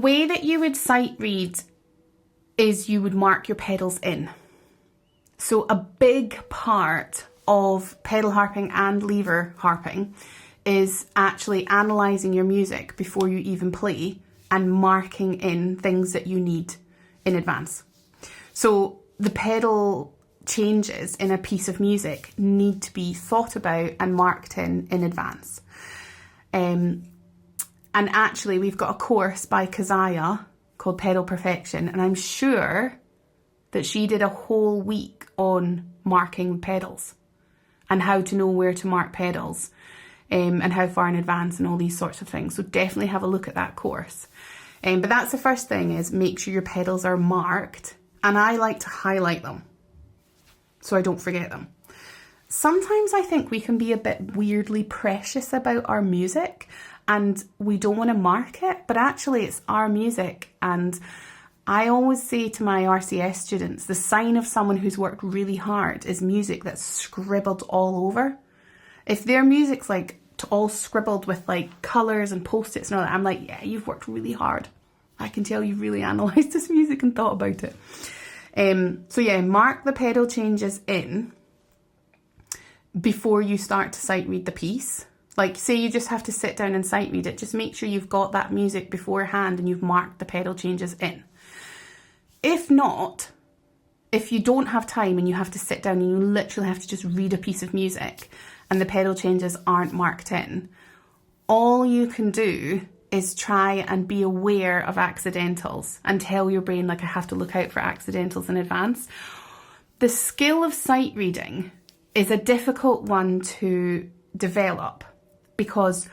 way that you would sight read is you would mark your pedals in. So a big part of pedal harping and lever harping is actually analysing your music before you even play and marking in things that you need in advance. So the pedal changes in a piece of music need to be thought about and marked in advance. And actually we've got a course by Kazaya called Pedal Perfection, and I'm sure that she did a whole week on marking pedals and how to know where to mark pedals, and how far in advance and all these sorts of things. So definitely have a look at that course. But that's the first thing, is make sure your pedals are marked, and I like to highlight them so I don't forget them. Sometimes I think we can be a bit weirdly precious about our music and we don't want to mark it, but actually it's our music. And I always say to my RCS students, the sign of someone who's worked really hard is music that's scribbled all over. If their music's like all scribbled with like colours and post-its and all that, I'm like, yeah, you've worked really hard. I can tell you've really analysed this music and thought about it. So yeah, mark the pedal changes in before you start to sight read the piece. Like say you just have to sit down and sight read it, just make sure you've got that music beforehand and you've marked the pedal changes in. If not, if you don't have time and you have to sit down and you literally have to just read a piece of music and the pedal changes aren't marked in, all you can do is try and be aware of accidentals and tell your brain, like, I have to look out for accidentals in advance. The skill of sight reading is a difficult one to develop because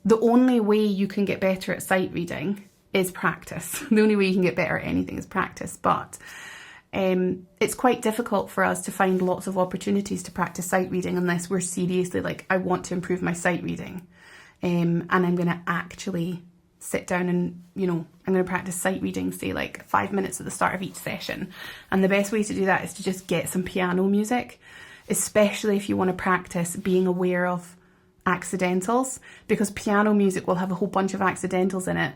the only way you can get better at sight reading is practice. The only way you can get better at anything is practice. But it's quite difficult for us to find lots of opportunities to practice sight reading unless we're seriously like, I want to improve my sight reading. And I'm going to actually sit down and, you know, I'm going to practice sight reading, say like 5 minutes at the start of each session. And the best way to do that is to just get some piano music, especially if you want to practice being aware of accidentals, because piano music will have a whole bunch of accidentals in it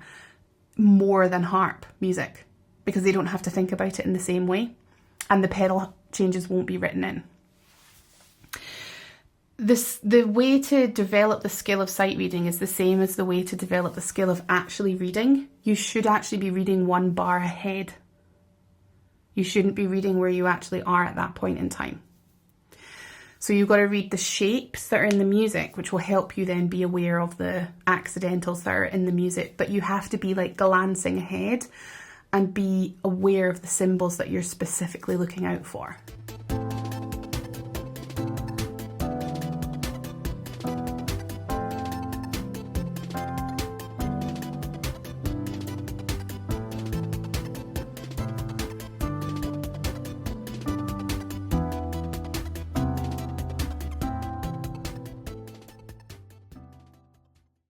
more than harp music, because they don't have to think about it in the same way and the pedal changes won't be written in. The way to develop the skill of sight reading is the same as the way to develop the skill of actually reading. You should actually be reading one bar ahead. You shouldn't be reading where you actually are at that point in time. So you've got to read the shapes that are in the music, which will help you then be aware of the accidentals that are in the music. But you have to be like glancing ahead and be aware of the symbols that you're specifically looking out for.